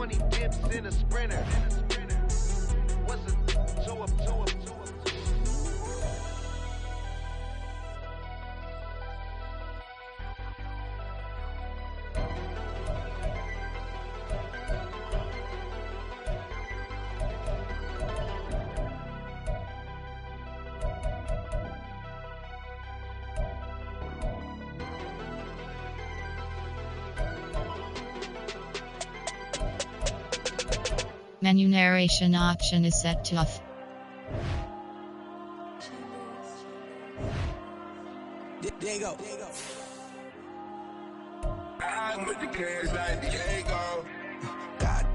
20 dips in a sprinter. What's a two up? Menu narration option is set to off. There you go. I'm with the cash like Diego. God.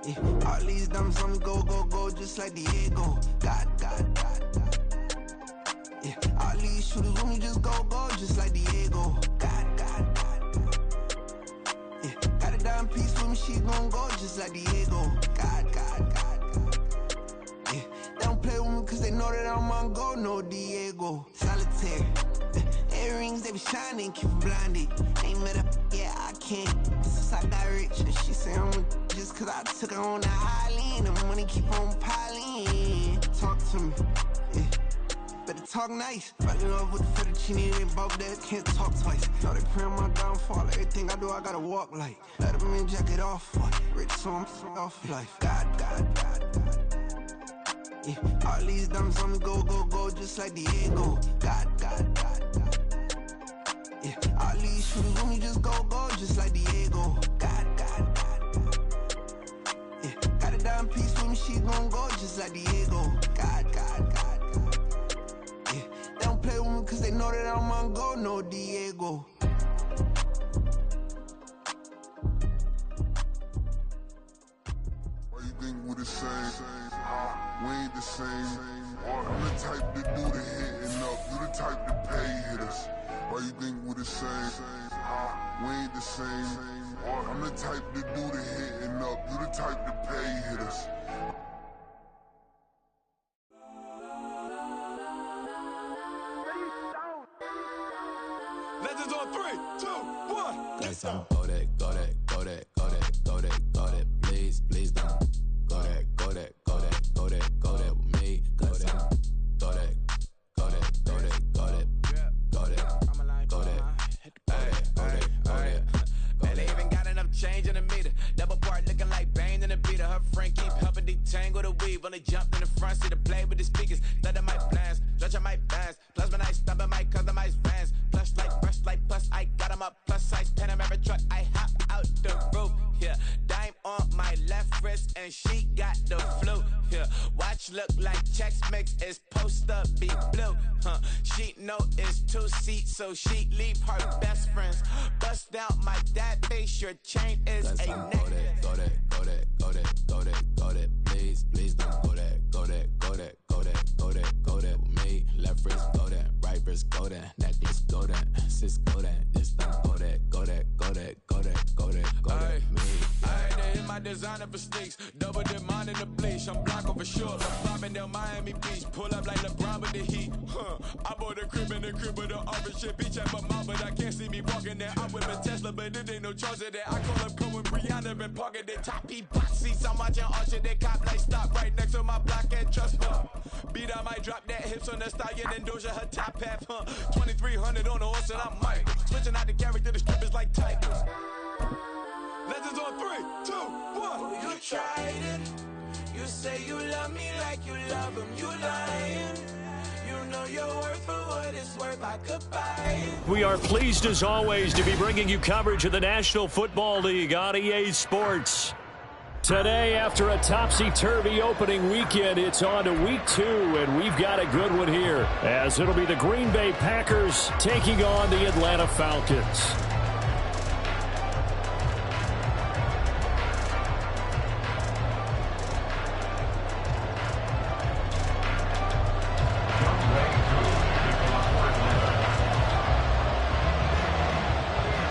Yeah. All these dumps on me go, just like Diego. God. Yeah. All these shooters on me just go, just like Diego. God. Yeah. Got a dime piece with me, she gon' go just like Diego. God. Yeah. They don't play with me cause they know that I'm on go, no Diego. Solitaire. Earrings, they be shining, keep blinded. Ain't met up, yeah, I can't. Since I got rich, and she say I'm just cause I took her on the island. The money keep on piling. Talk to me, yeah. Better talk nice. Falling love with the fettuccine, they both that can't talk twice. Know they pray on my downfall, everything I do, I gotta walk like. Let them in, jacket off, rich, so I'm off life. God. Yeah. All these dumps on me go, just like Diego. God. Yeah, all these shooters on me just go, just like Diego. God. Yeah, got a dime piece with me, she gon' go just like Diego. God. Yeah, they don't play with me cause they know that I'm on go, no Diego. Why you think we the same? We ain't the same. I'm the type to do the hitting up, you the type to pay hitters. Why you think we the same? We ain't the same. I'm the type to do the hitting up, you the type to pay hitters. Legends on 3, 2, 1. Let's go that. Please don't go that with me. Go that. Man, they even got enough change in the meter. Double part looking like Bane in the beater. Her friend keep helping detangle the weave. Only jumped in the front seat to play with the speakers. Thunder my plans, stretch on my bands. Plus when I stop in my customized vans. Plush like brush like plus I got 'em up. Plus size Panamera truck. I hop out the roof. Yeah, dime on my left wrist and she got the flu. Yeah, watch look like Chex Mix is post up be blue. She know it's 2 seats, so she leave her best friends. Bust down my dad face, your chain is a necklace. Go that. Please don't go that with me. Left wrist go that, right wrist go that, necklace go that, sis go that, just don't go that me. I had to hit my designer for sneaks, double the mine in the bleach. I'm Blanco for sure, I'm popping down Miami Beach. Pull up like LeBron with the heat. I bought a crib in the crib with the office shit. Beach at my mouth, but I can't see me walking there. I whip a Tesla, but it ain't no charge of that. I call up Cohen, Brianna, and parking the top box seats. I'm watching Usher, they cop like stop right next to my block and trust me. Beat I might drop that hips on the stallion and Doja her top half. 2300 on the horse and I'm Mike. Switching out the character, the strippers like Tigers. Legends on 3, 2, 1. Oh, you tried it. You say you love me like you love him. You lying. You know your worth for what it's worth. I could buy it. We are pleased as always to be bringing you coverage of the National Football League on EA Sports. Today, after a topsy-turvy opening weekend, it's on to week 2, and we've got a good one here, as it'll be the Green Bay Packers taking on the Atlanta Falcons.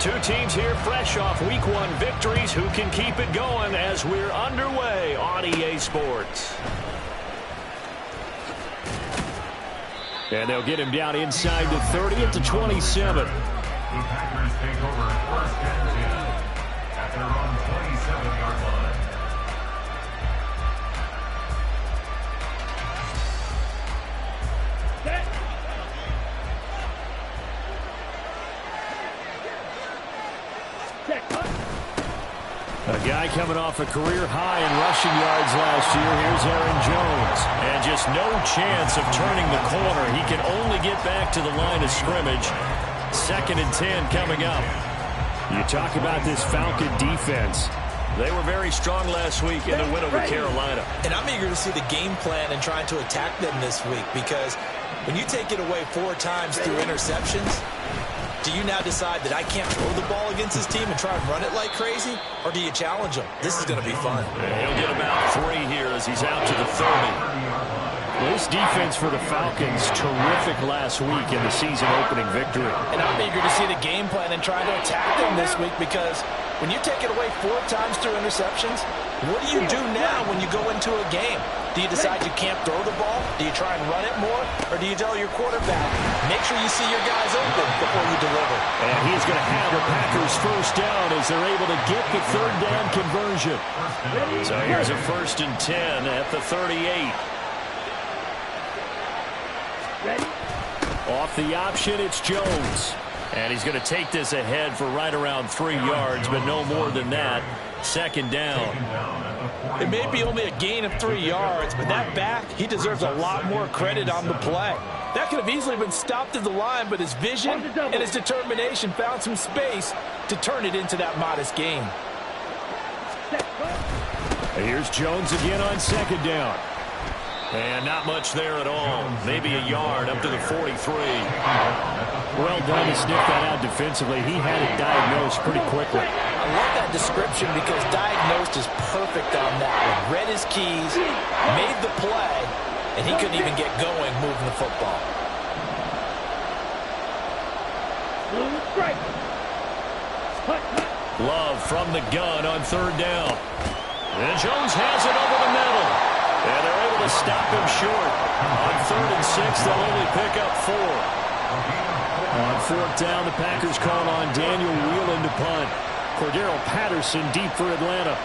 Two teams here fresh off Week 1 victories. Who can keep it going as we're underway on EA Sports? And they'll get him down inside the 30 at the 27. The Packers take over first and 10 at their own A guy coming off a career high in rushing yards last year. Here's Aaron Jones. And just no chance of turning the corner. He can only get back to the line of scrimmage. 2nd and 10 coming up. You talk about this Falcon defense. They were very strong last week in the win over Carolina. And I'm eager to see the game plan and trying to attack them this week, because when you take it away 4 times through interceptions, do you now decide that I can't throw the ball against this team and try and run it like crazy? Or do you challenge them? This is going to be fun. He'll get about 3 here as he's out to the 30. This defense for the Falcons, terrific last week in the season-opening victory. And I'm eager to see the game plan and try to attack them this week, because when you take it away 4 times through interceptions, what do you do now when you go into a game? Do you decide you can't throw the ball? Do you try and run it more? Or do you tell your quarterback, make sure you see your guys open before you deliver? And he's going to have the Packers first down as they're able to get the 3rd down conversion. So here's a 1st and 10 at the 38. Off the option, it's Jones. And he's going to take this ahead for right around 3 yards, but no more than that. 2nd down. It may be only a gain of 3 yards, but that back, he deserves a lot more credit on the play. That could have easily been stopped at the line, but his vision and his determination found some space to turn it into that modest gain. Here's Jones again on 2nd down. And not much there at all. Maybe a yard up to the 43. Well done to sniff that out defensively. He had it diagnosed pretty quickly. I love that description, because diagnosed is perfect on that one. Read his keys, made the play, and he couldn't even get going moving the football. Love from the gun on 3rd down. And Jones has it over the middle. And they're able to stop him short. On 3rd and 6, they'll only pick up 4. On 4th down, the Packers call on Daniel Whelan to punt. Cordero Patterson deep for Atlanta.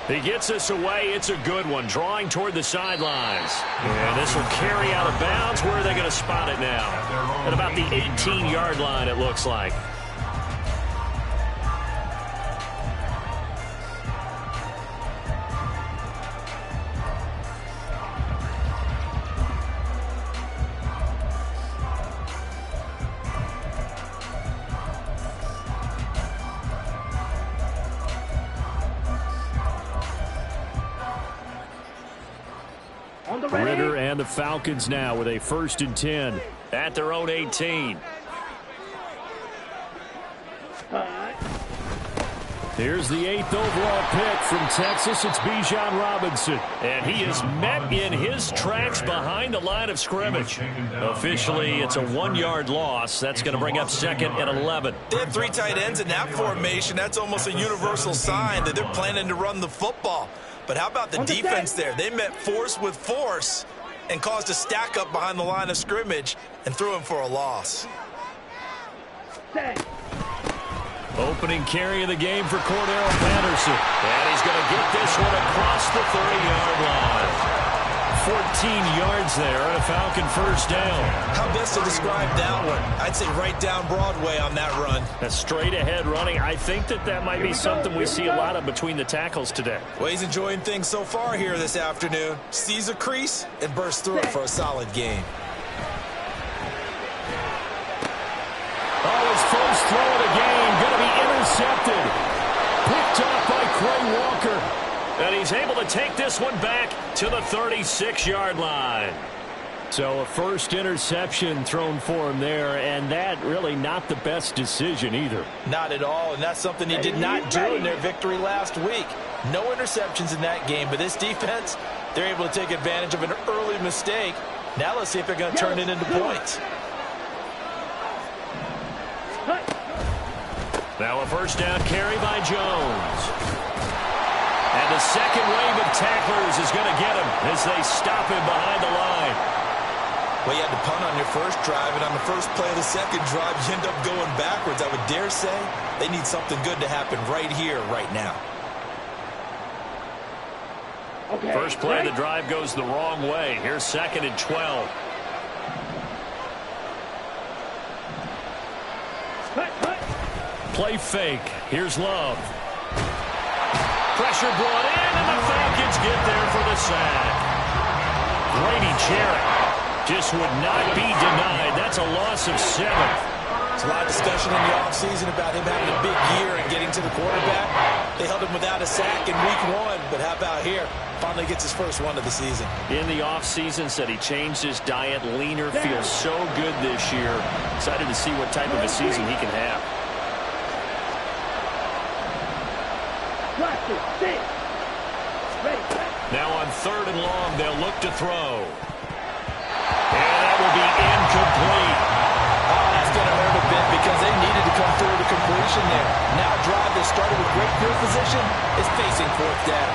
He gets this away. It's a good one. Drawing toward the sidelines. And this will carry out of bounds. Where are they going to spot it now? At about the 18-yard line, it looks like. Ritter and the Falcons now with a 1st and 10 at their own 18. Here's the 8th overall pick from Texas. It's Bijan Robinson. And he is met in his tracks behind the line of scrimmage. Officially, it's a 1-yard loss. That's going to bring up 2nd and 11. They have 3 tight ends in that formation. That's almost a universal sign that they're planning to run the football. But how about the defense there? They met force with force and caused a stack up behind the line of scrimmage and threw him for a loss. Opening carry of the game for Cordero Patterson. And he's going to get this one across the 30-yard line. 14 yards there and a Falcon first down. How best to describe that one? I'd say right down Broadway on that run. A straight ahead running. I think that might be something we see a lot of between the tackles today. Well, he's enjoying things so far here this afternoon. Sees a crease and bursts through it for a solid game. Oh, his first throw of the game going to be intercepted. Picked off by Quay Walker. And he's able to take this one back to the 36-yard line. So a first interception thrown for him there, and that really not the best decision either. Not at all, and that's something he did not do in their victory last week. No interceptions in that game, but this defense, they're able to take advantage of an early mistake. Now let's see if they're going to turn it into points. Now a first down carry by Jones. And the second wave of tacklers is going to get him as they stop him behind the line. Well, you had to punt on your first drive, and on the first play of the second drive, you end up going backwards. I would dare say they need something good to happen right here, right now. Okay. First play of the drive goes the wrong way. Here's 2nd and 12. play fake. Here's Love. Pressure brought in, and the Falcons get there for the sack. Grady Jarrett just would not be denied. That's a loss of 7. There's a lot of discussion in the offseason about him having a big year and getting to the quarterback. They held him without a sack in week 1, but how about here? Finally gets his first one of the season. In the offseason, said he changed his diet, leaner, feels so good this year. Excited to see what type of a season he can have. Now on 3rd and long, they'll look to throw. And that will be incomplete. Oh, that's going to hurt a bit because they needed to come through the completion there. Now a drive that started with great field position is facing 4th down.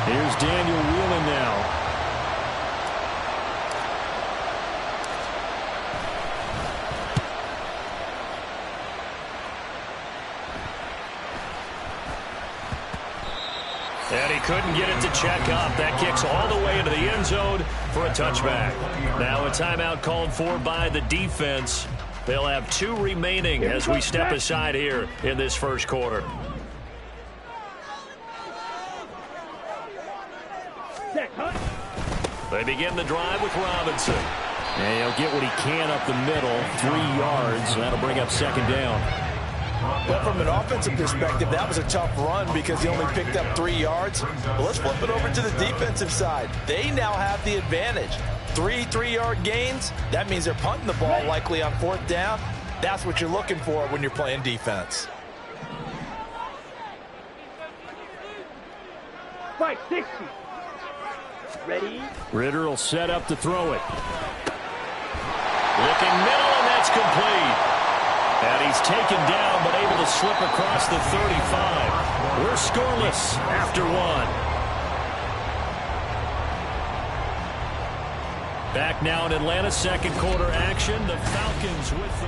Here's Daniel Whelan now. And he couldn't get it to check up. That kicks all the way into the end zone for a touchback. Now a timeout called for by the defense. They'll have 2 remaining as we step aside here in this first quarter. They begin the drive with Robinson. And he'll get what he can up the middle, 3 yards. That'll bring up 2nd down. Well, from an offensive perspective, that was a tough run because he only picked up 3 yards. But let's flip it over to the defensive side. They now have the advantage. 3 3-yard gains. That means they're punting the ball likely on 4th down. That's what you're looking for when you're playing defense. 560. Ready? Ritter will set up to throw it. Looking middle, and that's complete. And he's taken down, but able to slip across the 35. We're scoreless after 1. Back now in Atlanta, 2nd quarter action. The Falcons with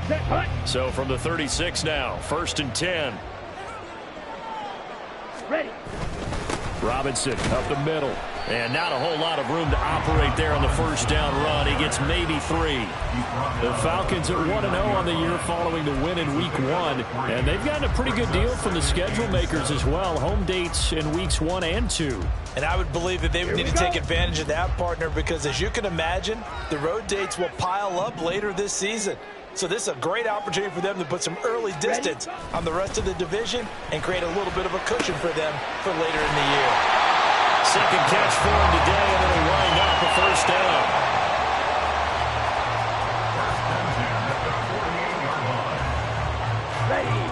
the... So from the 36 now, 1st and 10. Ready. Robinson up the middle. And not a whole lot of room to operate there on the 1st down run. He gets maybe 3. The Falcons are 1-0 on the year following the win in week 1. And they've gotten a pretty good deal from the schedule makers as well. Home dates in weeks 1 and 2. And I would believe that they would need to take advantage of that, partner, because as you can imagine, the road dates will pile up later this season. So this is a great opportunity for them to put some early distance on the rest of the division and create a little bit of a cushion for them for later in the year. 2nd catch for him today, and it'll wind up a 1st down. Ready.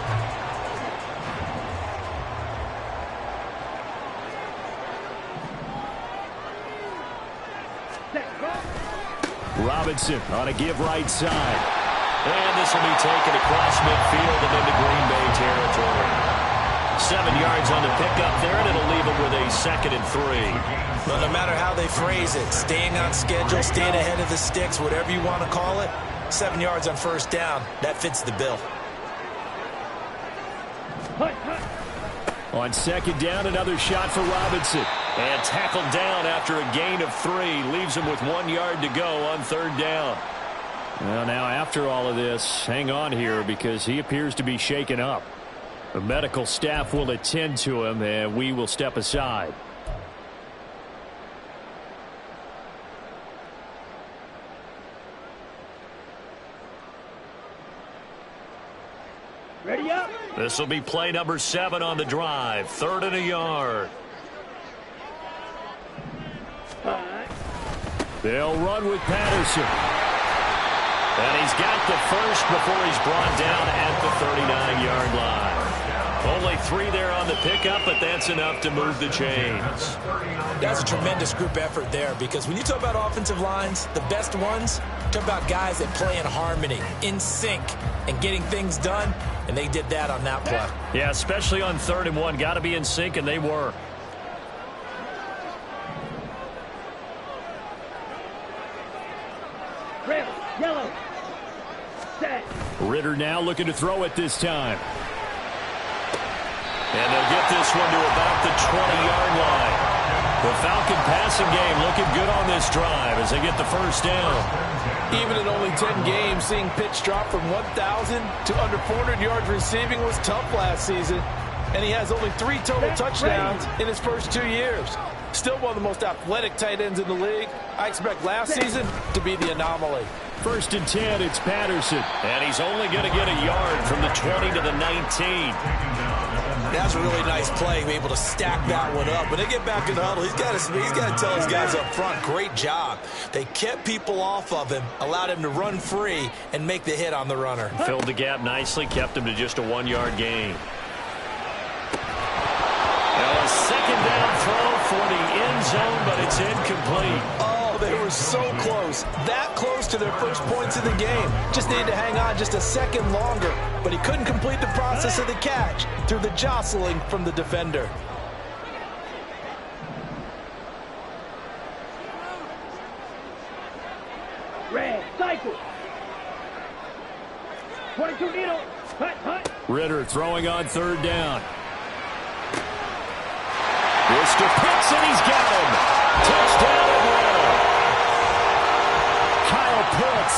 Robinson on a give right side. And this will be taken across midfield and into Green Bay territory. 7 yards on the pickup there, and it'll leave them with a 2nd and 3. Well, no matter how they phrase it, staying on schedule, staying ahead of the sticks, whatever you want to call it, 7 yards on 1st down, that fits the bill. On 2nd down, another shot for Robinson. And tackled down after a gain of 3. Leaves him with 1 yard to go on 3rd down. Well, now after all of this, hang on here because he appears to be shaken up. The medical staff will attend to him, and we will step aside. Ready up. This will be play number 7 on the drive. 3rd and a yard. They'll run with Patterson. And he's got the first before he's brought down at the 39-yard line. Only 3 there on the pickup, but that's enough to move the chains. That's a tremendous group effort there because when you talk about offensive lines, the best ones, talk about guys that play in harmony, in sync, and getting things done, and they did that on that play. Yeah, especially on 3rd and 1. Got to be in sync, and they were. Red, yellow, set. Ritter now looking to throw it this time. And they'll get this one to about the 20-yard line. The Falcon passing game looking good on this drive as they get the first down. Even in only 10 games, seeing pitch drop from 1,000 to under 400 yards receiving was tough last season. And he has only 3 total touchdowns in his first 2 years. Still one of the most athletic tight ends in the league. I expect last season to be the anomaly. 1st and 10, it's Patterson. And he's only going to get a yard from the 20 to the 19. That's a really nice play, be able to stack that one up. When they get back in the huddle, he's got to tell his guys up front, great job. They kept people off of him, allowed him to run free, and make the hit on the runner. Filled the gap nicely, kept him to just a 1-yard gain. Now a 2nd down throw for the end zone, but it's incomplete. Oh, they were so close. That close to their first points in the game. Just needed to hang on just a second longer, but he couldn't complete the process of the catch through the jostling from the defender. Red, cycle. 22 needle. Hut. Ritter throwing on 3rd down. Mr. Pitts, and he's got him. Touchdown Atlanta. Kyle Pitts,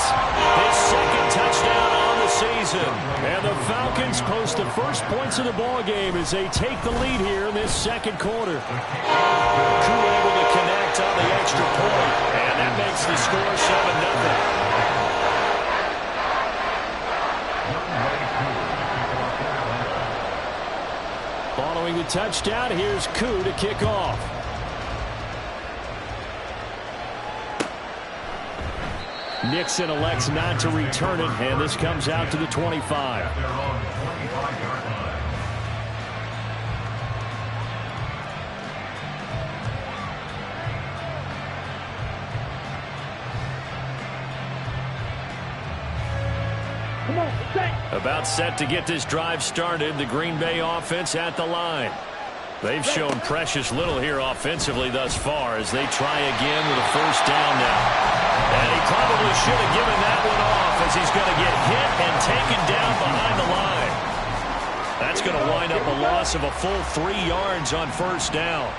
his 2nd touchdown on the season. And the Falcons post the first points of the ball game as they take the lead here in this 2nd quarter. Koo able to connect on the extra point, and that makes the score 7-0. Following the touchdown, here's Koo to kick off. Nixon elects not to return it, and this comes out to the 25. Come on, set. About set to get this drive started, the Green Bay offense at the line. They've shown precious little here offensively thus far as they try again with a 1st down now. And he probably should have given that one off as he's going to get hit and taken down behind the line. That's going to wind up a loss of a full 3 yards on 1st down.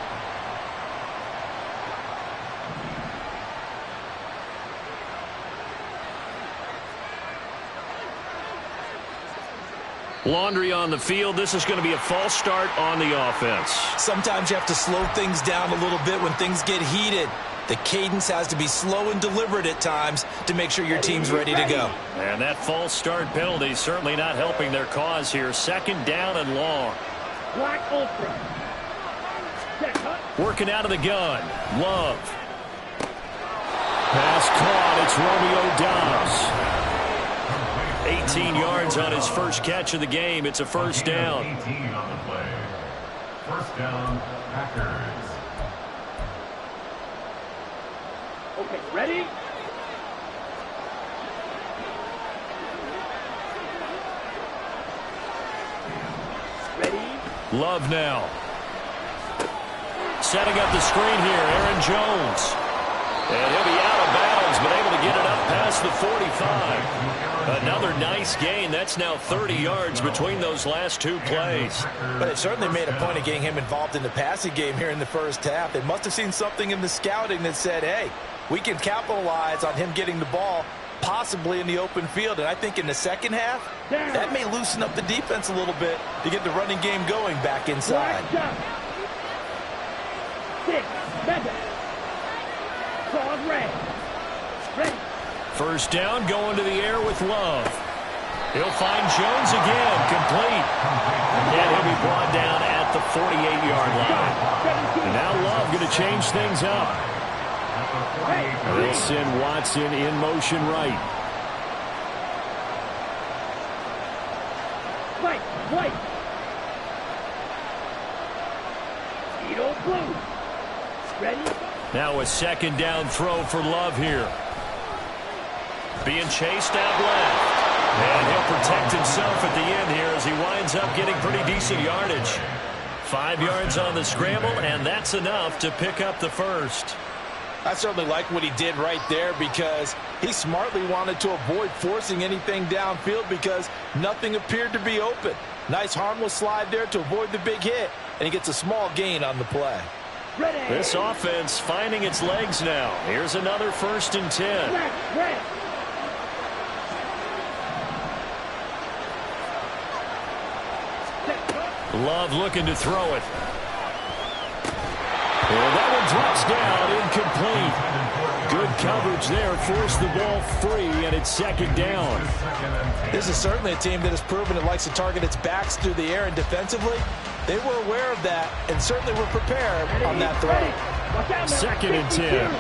Laundry on the field. This is going to be a false start on the offense. Sometimes you have to slow things down a little bit when things get heated. The cadence has to be slow and deliberate at times to make sure your team's ready to go. And that false start penalty is certainly not helping their cause here. 2nd down and long. Black Ultra. Set, hut. Working out of the gun. Love. Pass caught. It's Romeo Doubs. 18 yards on his first catch of the game. It's a 1st down. 18 on the play. 1st down, Packers. Okay, ready? Ready? Love now. Setting up the screen here, Aaron Jones. And he'll be out of bounds, but able to get it up past the 45. Another nice gain. That's now 30 yards between those last 2 plays. But it certainly made a point of getting him involved in the passing game here in the 1st half. They must have seen something in the scouting that said, hey, we can capitalize on him getting the ball possibly in the open field. And I think in the 2nd half, that may loosen up the defense a little bit to get the running game going back inside. 6, 7. Claws red. Ready. 1st down, going to the air with Love. He'll find Jones again, complete. And he'll be brought down at the 48-yard line. And now Love going to change things up. They'll send Watson in motion right. White. Edo blue. Ready? Now a 2nd down throw for Love here. Being chased out left. And he'll protect himself at the end here as he winds up getting pretty decent yardage. 5 yards on the scramble, and that's enough to pick up the 1st. I certainly like what he did right there because he smartly wanted to avoid forcing anything downfield because nothing appeared to be open. Nice harmless slide there to avoid the big hit, and he gets a small gain on the play. This offense finding its legs now. Here's another 1st and 10. Love looking to throw it. Well, that one drops down, incomplete. Good coverage there, forced the ball free, and it's 2nd down. This is certainly a team that has proven it likes to target its backs through the air, and defensively, they were aware of that and certainly were prepared on that throw. 2nd and 10.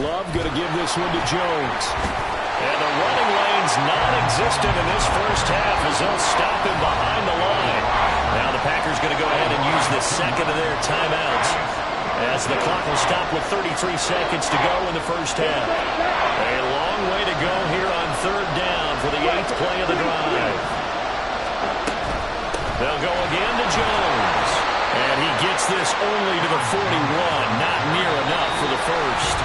Love going to give this one to Jones. And the running lane's non-existent in this first half as they'll stop him behind the line. Now the Packers going to go ahead and use the 2nd of their timeouts as the clock will stop with 33 seconds to go in the first half. A long way to go here on 3rd down for the 8th play of the drive. They'll go again to Jones. And he gets this only to the 41, not near enough for the first.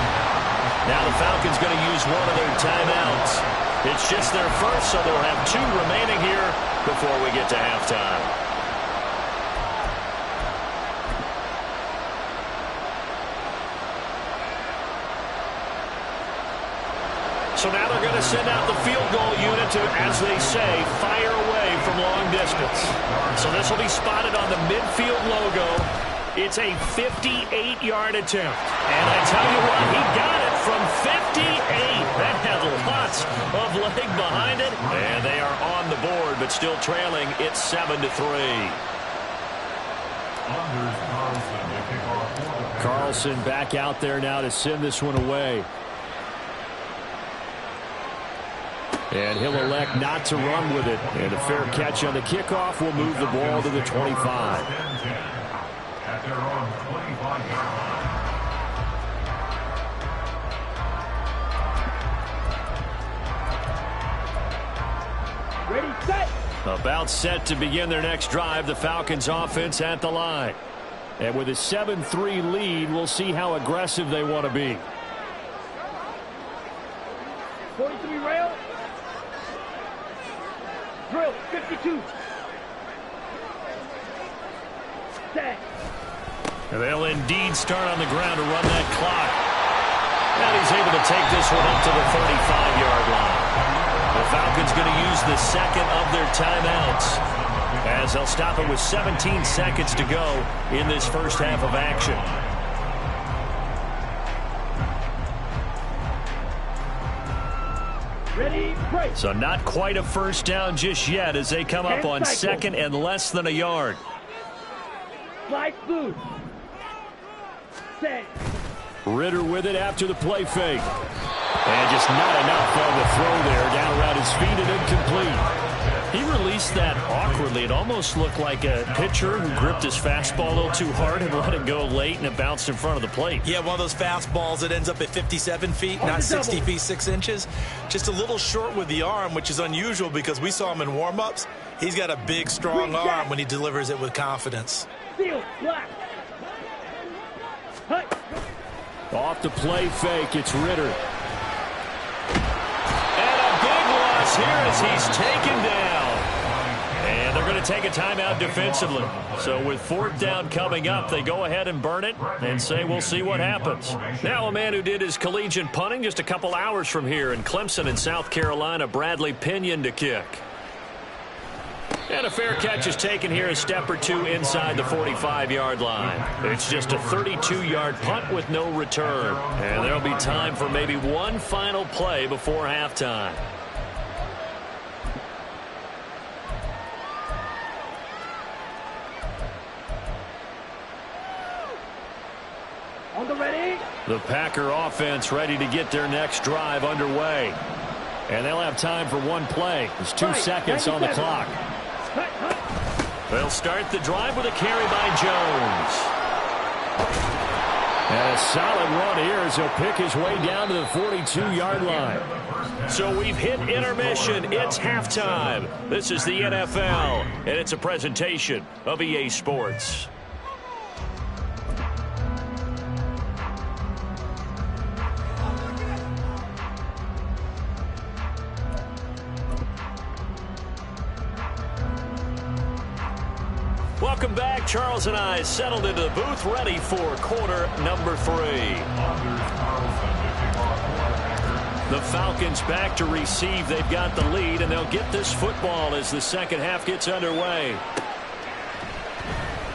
Now the Falcons going to use one of their timeouts. It's just their first, so they'll have 2 remaining here before we get to halftime. So now they're going to send out the field goal unit to, as they say, fire away from long distance. So this will be spotted on the midfield logo. It's a 58-yard attempt. And I tell you what, he got it from 58. That had lots of leg behind it. And they are on the board, but still trailing. It's 7-3. Carlson back out there now to send this one away. And he'll elect not to run with it. And a fair catch on the kickoff will move the ball to the 25. At their own 25-yard Ready, set. About set to begin their next drive. The Falcons offense at the line. And with a 7-3 lead, we'll see how aggressive they want to be. 43 rail. Drill, 52. Set. And they'll indeed start on the ground to run that clock. And he's able to take this one up to the 35-yard line. The Falcons going to use the 2nd of their timeouts as they'll stop it with 17 seconds to go in this first half of action. Ready, break. So not quite a first down just yet as they come up on 2nd and less than a yard. Slide through. Set. Ritter with it after the play fake. And just not enough on the throw there. Down around his feet and incomplete. He released that awkwardly. It almost looked like a pitcher who gripped his fastball a little too hard and let it go late, and it bounced in front of the plate. Yeah, one of those fastballs that ends up at 57 feet, not 60 feet 6 inches. Just a little short with the arm, which is unusual because we saw him in warm-ups. He's got a big, strong arm when he delivers it with confidence. Seal, black. Hut. Off the play fake, it's Ritter. And a big loss here as he's taken down. And they're going to take a timeout defensively. So with 4th down coming up, they go ahead and burn it and say we'll see what happens. Now a man who did his collegiate punting just a couple hours from here in Clemson in South Carolina, Bradley Pinion to kick. And a fair catch is taken here a step or 2 inside the 45-yard line. It's just a 32-yard punt with no return. And there'll be time for maybe one final play before halftime. On the ready. The Packer offense ready to get their next drive underway. And they'll have time for one play. There's 2 seconds on the clock. They'll start the drive with a carry by Jones. And a solid run here as he'll pick his way down to the 42-yard line. So we've hit intermission. It's halftime. This is the NFL, and it's a presentation of EA Sports. Welcome back. Charles and I settled into the booth, ready for quarter number 3. The Falcons back to receive. They've got the lead, and they'll get this football as the second half gets underway.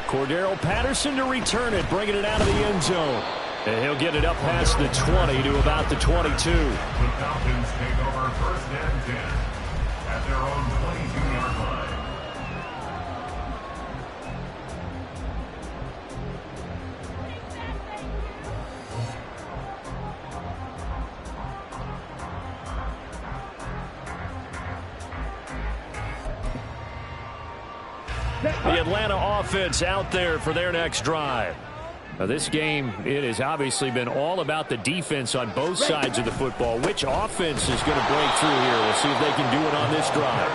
Cordero Patterson to return it, bringing it out of the end zone. And he'll get it up past the 20 to about the 22. The Falcons take over 1st and 10 at their own 22-yard line. The Atlanta offense out there for their next drive. Now this game, it has obviously been all about the defense on both sides of the football. Which offense is going to break through here? We'll see if they can do it on this drive.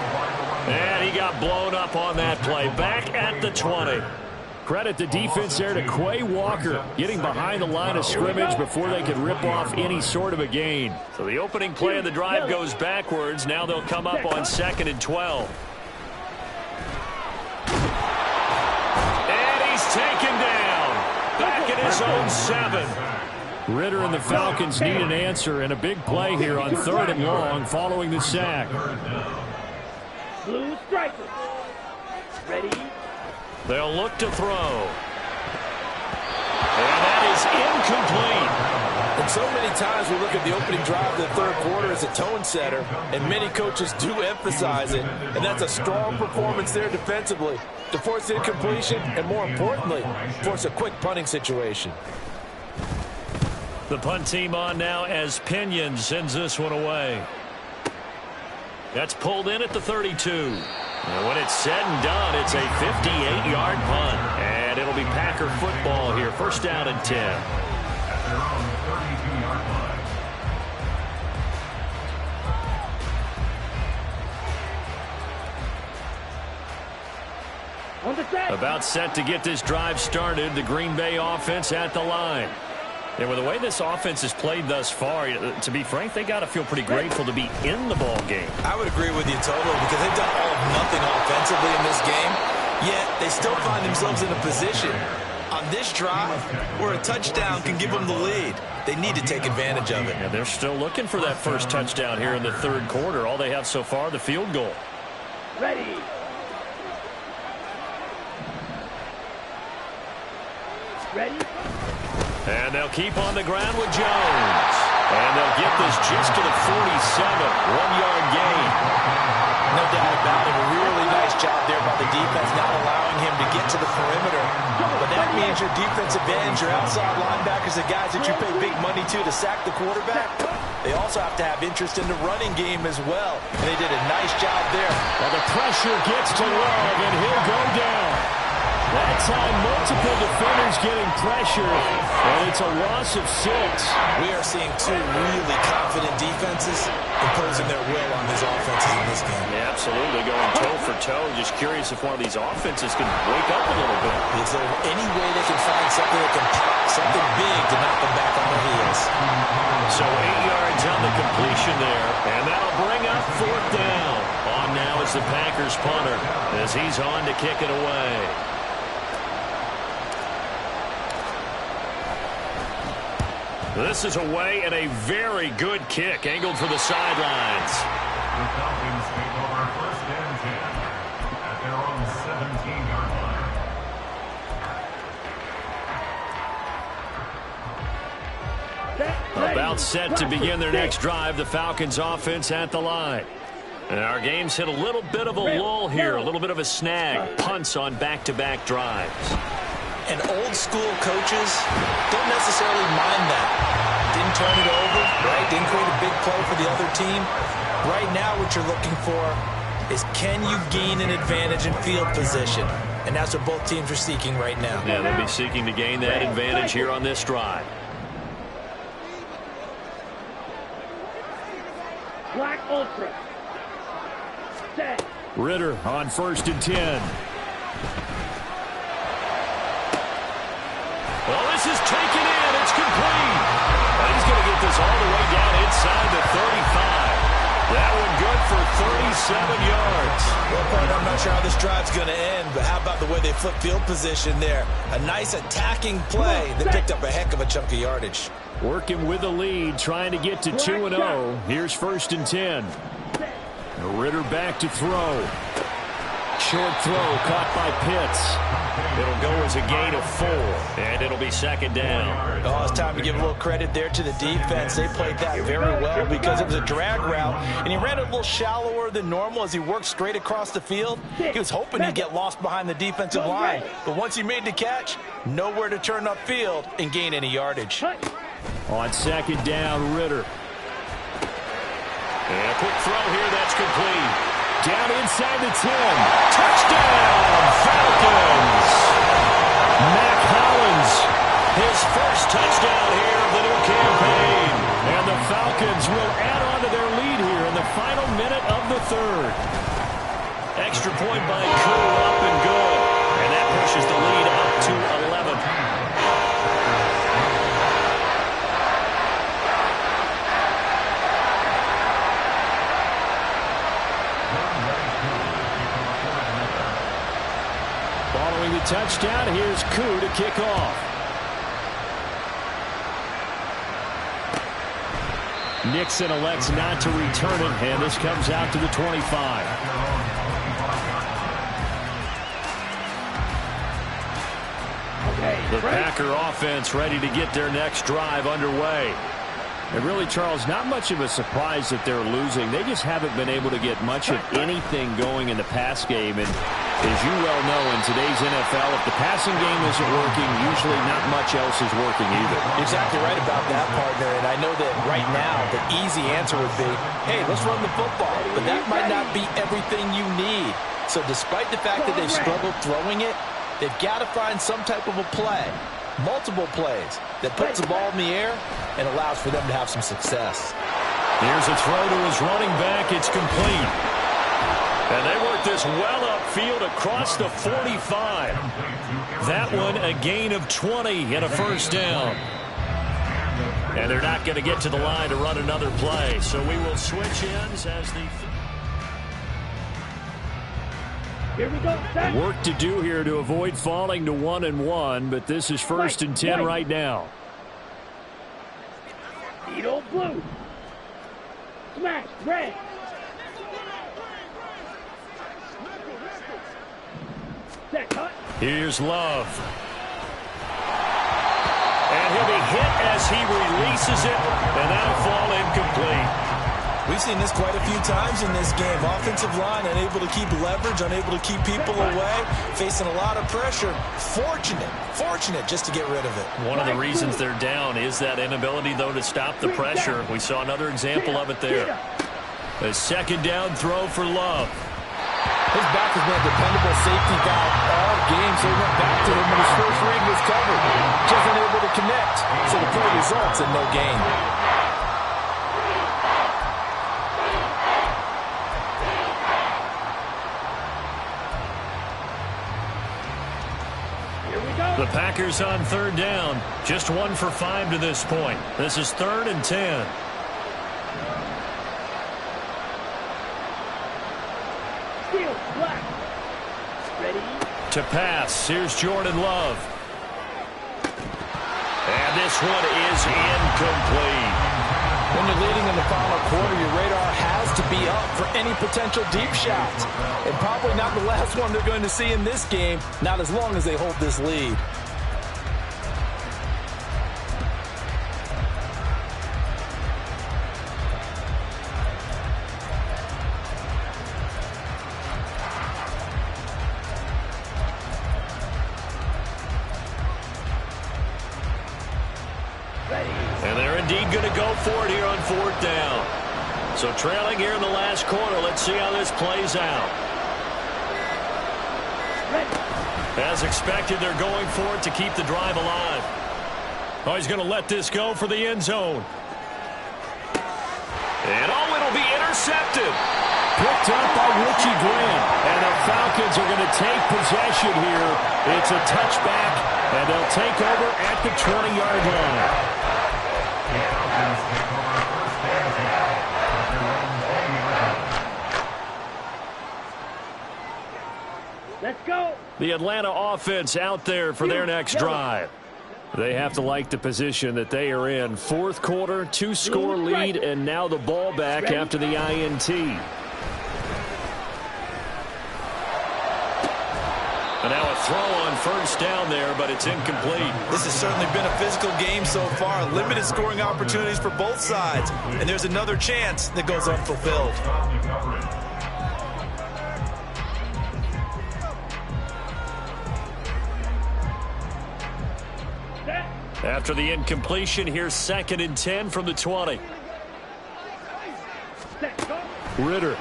And he got blown up on that play. Back at the 20. Credit the defense there to Quay Walker, getting behind the line of scrimmage before they could rip off any sort of a gain. So the opening play of the drive goes backwards. Now they'll come up on 2nd and 12. Taken down. Back at his own 7. Ritter and the Falcons need an answer, and a big play here on 3rd and long following the sack. Blue striker. Ready. They'll look to throw. And that is incomplete. And so many times we look at the opening drive of the 3rd quarter as a tone setter, and many coaches do emphasize it, and that's a strong performance there defensively to force incompletion and, more importantly, force a quick punting situation. The punt team on now as Pinion sends this one away. That's pulled in at the 32. And when it's said and done, it's a 58-yard punt. And it'll be Packer football here. 1st down and 10. At their own 32-yard line. On the set. About set to get this drive started. The Green Bay offense at the line. And with the way this offense has played thus far, to be frank, they got to feel pretty grateful to be in the ball game. I would agree with you totally, because they've done all of nothing offensively in this game, yet they still find themselves in a position on this drive where a touchdown can give them the lead. They need to take advantage of it. And they're still looking for that first touchdown here in the 3rd quarter. All they have so far, the field goal. Ready. Ready. And they'll keep on the ground with Jones. And they'll get this just to the 47. 1-yard gain. No doubt about it. A really nice job there by the defense, not allowing him to get to the perimeter. But that means your defensive ends, your outside linebackers, the guys that you pay big money to sack the quarterback, they also have to have interest in the running game as well. And they did a nice job there. Well, the pressure gets to Love, and he'll go down. That time, multiple defenders getting pressure, and it's a loss of 6. We are seeing 2 really confident defenses imposing their will on these offenses in this game. Yeah, absolutely, going toe for toe. Just curious if one of these offenses can wake up a little bit. Is there any way they can find something that can pop, something big to knock them back on their heels? So 8 yards on the completion there, and that'll bring up 4th down. On now is the Packers punter as he's on to kick it away. This is away, and a very good kick angled for the sidelines. The Falcons take over 1st and 10 at their own 17-yard line. About set to begin their next drive. The Falcons offense at the line. And our game's hit a little bit of a lull here, a little bit of a snag. Punts on back-to-back drives. And old school coaches don't necessarily mind that. Didn't turn it over, right? Didn't create a big play for the other team. Right now what you're looking for is, can you gain an advantage in field position? And that's what both teams are seeking right now. Yeah, they'll be seeking to gain that advantage here on this drive. Black Ultra. Set. Ritter on 1st and 10. Well, this is taken in. It's complete. And he's going to get this all the way down inside the 35. That one good for 37 yards. Well, partner, I'm not sure how this drive's going to end, but how about the way they flip field position there? A nice attacking play that picked up a heck of a chunk of yardage. Working with the lead, trying to get to 2-0. Here's 1st and 10. Ritter back to throw. Short throw caught by Pitts. It'll go as a gain of 4, and it'll be 2nd down. Oh, it's time to give a little credit there to the defense. They played that very well because it was a drag route, and he ran it a little shallower than normal as he worked straight across the field. He was hoping he'd get lost behind the defensive line, but once he made the catch, nowhere to turn upfield and gain any yardage. On 2nd down, Ritter. And a quick throw here, that's complete. Down inside the 10. Touchdown, Falcons! Mac Hollins, his first touchdown here of the new campaign. And the Falcons will add on to their lead here in the final minute of the 3rd. Extra point by Koo, up and good. And that pushes the lead up to 11. Following the touchdown, here's Koo to kick off. Nixon elects not to return it, and this comes out to the 25. The Packer offense ready to get their next drive underway. And really, Charles, not much of a surprise that they're losing. They just haven't been able to get much of anything going in the pass game. And as you well know, in today's NFL, if the passing game isn't working, usually not much else is working either. Exactly right about that, partner. And I know that right now the easy answer would be, hey, let's run the football. But that might not be everything you need. So despite the fact that they've struggled throwing it, they've got to find some type of a play, multiple plays, that puts the ball in the air and allows for them to have some success. Here's a throw to his running back. It's complete. And they work this well upfield across the 45. That one a gain of 20 and a 1st down. And they're not going to get to the line to run another play. So we will switch ends as the... Here we go, set. Work to do here to avoid falling to 1-1, but this is 1st and 10 right now. Beetle blue. Smash red. Set cut. Here's Love. And he'll be hit as he releases it, and that'll fall incomplete. We've seen this quite a few times in this game. Offensive line unable to keep leverage, unable to keep people away, facing a lot of pressure. Fortunate just to get rid of it. One of the reasons they're down is that inability, though, to stop the pressure. We saw another example of it there. A 2nd down throw for Love. His back has been a dependable safety valve all game, so he went back to him when his first read was covered. Just unable to connect, so the play results in no gain. The Packers on 3rd down. Just 1 for 5 to this point. This is 3rd and 10. Steel black. Ready. To pass. Here's Jordan Love. And this one is incomplete. When you're leading in the final quarter, your radar has to be up for any potential deep shots. And probably not the last one they're going to see in this game, not as long as they hold this lead. And they're indeed going to go for it here on 4th down. So trailing here in the last quarter. Let's see how this plays out. As expected, they're going for it to keep the drive alive. Oh, he's going to let this go for the end zone. And oh, it'll be intercepted. Picked up by Richie Grant. And the Falcons are going to take possession here. It's a touchback, and they'll take over at the 20-yard line. Let's go. The Atlanta offense out there for their next drive. They have to like the position that they are in. Fourth quarter, 2-score lead, and now the ball back after the INT. And now a throw on first down there, but it's incomplete. This has certainly been a physical game so far. Limited scoring opportunities for both sides. And there's another chance that goes unfulfilled. After the incompletion, here's 2nd and 10 from the 20. Ritter.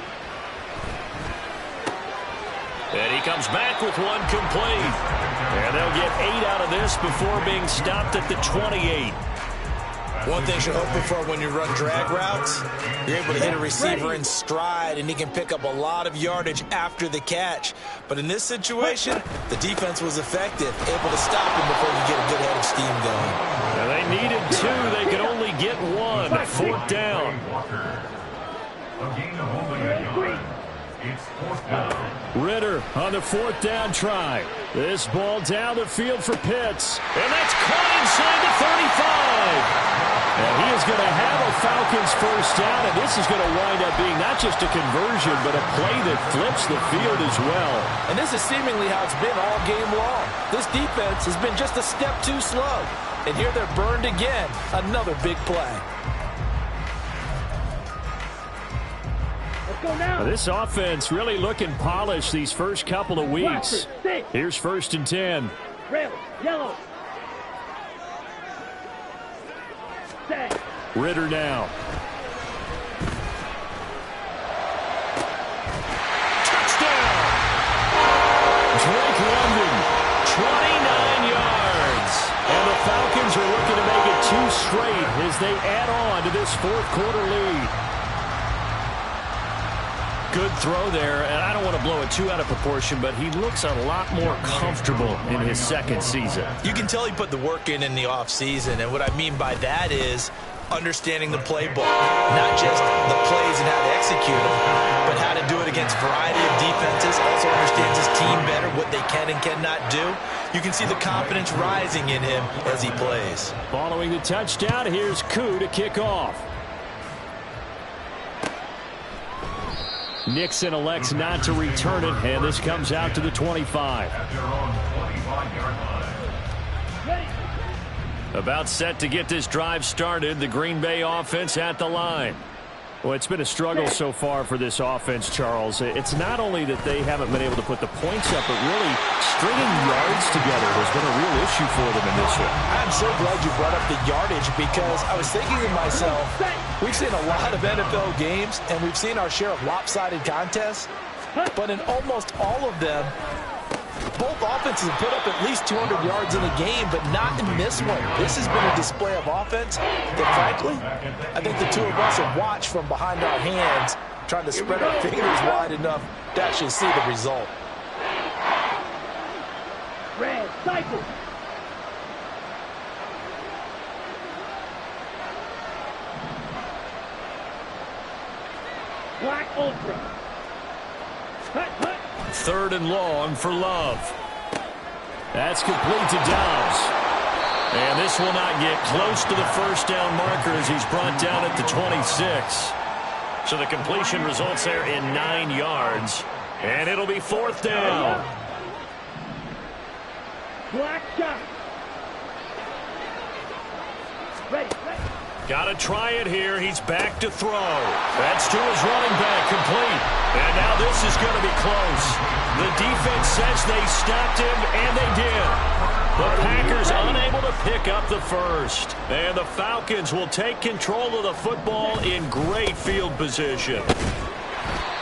And he comes back with one complete. And they'll get 8 out of this before being stopped at the 28. One thing you're hoping for when you run drag routes, you're able to hit a receiver in stride, and he can pick up a lot of yardage after the catch. But in this situation, the defense was effective, able to stop him before you get a good head of steam going. Now they needed 2. They could only get 1. 4th down. It's 4th down. Ritter on the 4th down try. This ball down the field for Pitts. And that's caught inside the 35. And he is going to have a Falcons first down, and this is going to wind up being not just a conversion, but a play that flips the field as well. And this is seemingly how it's been all game long. This defense has been just a step too slow. And here they're burned again. Another big play. Now, this offense really looking polished these first couple of weeks. Here's 1st and 10. Red, yellow. Ritter now. Touchdown! Drake London, 29 yards. And the Falcons are looking to make it 2 straight as they add on to this 4th quarter lead. Good throw there, and I don't want to blow it too out of proportion, but he looks a lot more comfortable in his 2nd season. You can tell he put the work in the offseason, and what I mean by that is understanding the playbook. Not just the plays and how to execute them, but how to do it against a variety of defenses. Also understands his team better, what they can and cannot do. You can see the confidence rising in him as he plays. Following the touchdown, here's Koo to kick off. Nixon elects not to return it, and this comes out to the 25. About set to get this drive started, the Green Bay offense at the line. Well, it's been a struggle so far for this offense, Charles. It's not only that they haven't been able to put the points up, but really stringing yards together has been a real issue for them in this one. I'm so glad you brought up the yardage, because I was thinking to myself, we've seen a lot of NFL games, and we've seen our share of lopsided contests, but in almost all of them, both offenses have put up at least 200 yards in a game, but not in this one. This has been a display of offense that, frankly, I think the two of us have watched from behind our hands, trying to spread our fingers wide enough to actually see the result. Red, cycle. Black ultra. Hut, hut. 3rd and long for Love. That's complete to Dobbs. And this will not get close to the first down marker as he's brought down at the 26. So the completion results there in 9 yards. And it'll be 4th down. Black shot. Ready, ready. Got to try it here. He's back to throw. That's to his running back, complete. And now this is going to be close. The defense says they stopped him, and they did. The Packers unable to pick up the first. And the Falcons will take control of the football in great field position.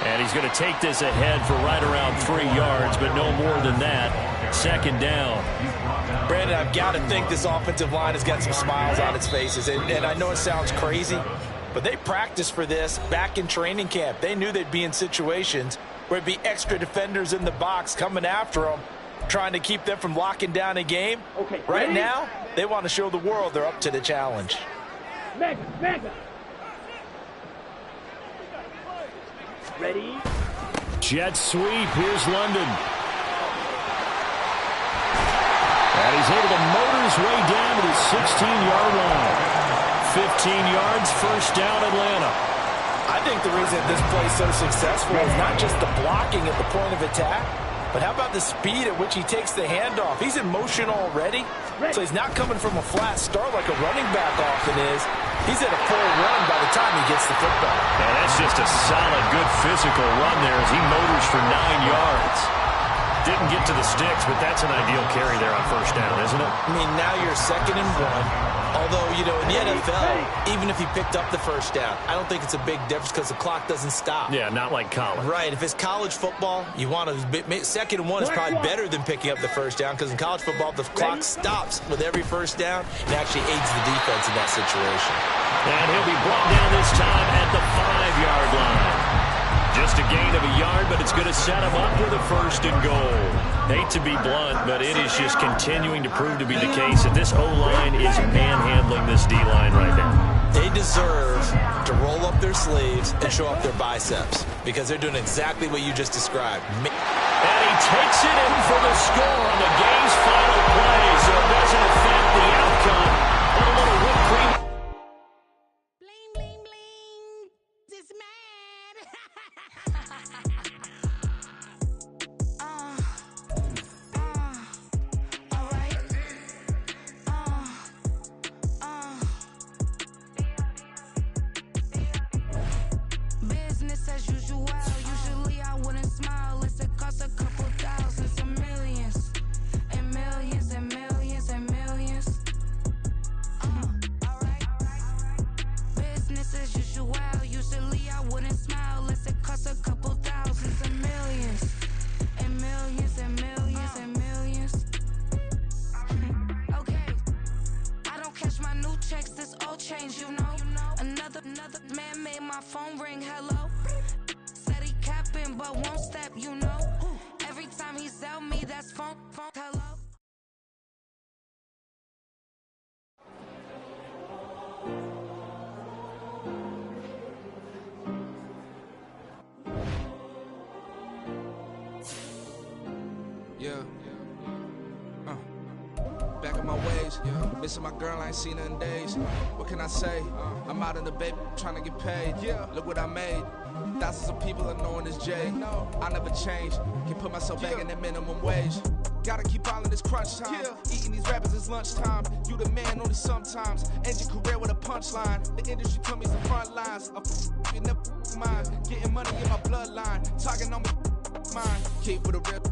And he's going to take this ahead for right around 3 yards, but no more than that. 2nd down. Brandon, I've got to think this offensive line has got some smiles on its faces. And I know it sounds crazy, but they practiced for this back in training camp. They knew they'd be in situations where there'd be extra defenders in the box coming after them, trying to keep them from locking down a game. Okay, right now, they want to show the world they're up to the challenge. Mega, mega. Ready? Jet sweep. Here's London. And he's able to motor his way down to the 16-yard line. 15 yards, first down, Atlanta. I think the reason this play is so successful is not just the blocking at the point of attack, but how about the speed at which he takes the handoff? He's in motion already, so he's not coming from a flat start like a running back often is. He's at a full run by the time he gets the football. And that's just a solid, good physical run there as he motors for 9 yards. Didn't get to the sticks, but that's an ideal carry there on first down, isn't it? I mean, now you're 2nd and 1. Although, you know, in the NFL, even if he picked up the first down, I don't think it's a big difference because the clock doesn't stop. Yeah, not like college. Right. If it's college football, you want to 2nd and 1 is probably better than picking up the first down because in college football, the clock stops with every first down and actually aids the defense in that situation. And he'll be brought down this time at the 5-yard line. Just a gain of a yard, but it's going to set him up with a 1st and goal. Hate to be blunt, but it is just continuing to prove to be the case that this O-line is manhandling this D-line right now. They deserve to roll up their sleeves and show up their biceps because they're doing exactly what you just described. And he takes it in for the score on the game's final play, so it doesn't affect the outcome. But a little whipped cream. Bling, bling, bling. This man. Business as usual. Usually I wouldn't smile. It's a cost a couple thousands and millions. And millions and millions and millions. Alright. Business as usual. Usually I wouldn't smile. Unless it costs a couple thousands and millions. And millions and millions and millions. Okay. I don't catch my new checks, this old change, you know. Another man made my phone ring, hello. Said he capping, but won't step, you know. Every time he sell me, that's phone, hello. Yeah. Back in my ways, missing my girl, I ain't seen her in days. What can I say? I'm out in the baby, trying to get paid. Look what I made. Thousands of people are knowing this Jay. I never change. Can put myself back in that minimum wage. Gotta keep all in this crunch time. Eating these rappers is lunchtime. You the man only sometimes. End your career with a punchline. The industry told me the front lines. You never mine. Getting money in my bloodline. Talking on me mine. Keep with a rip.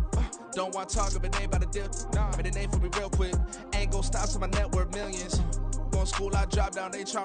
Don't want to talk if it ain't about a dip. But it ain't for me real quick. Ain't gon' stop till my net worth millions. Going to school, I drop down, they try.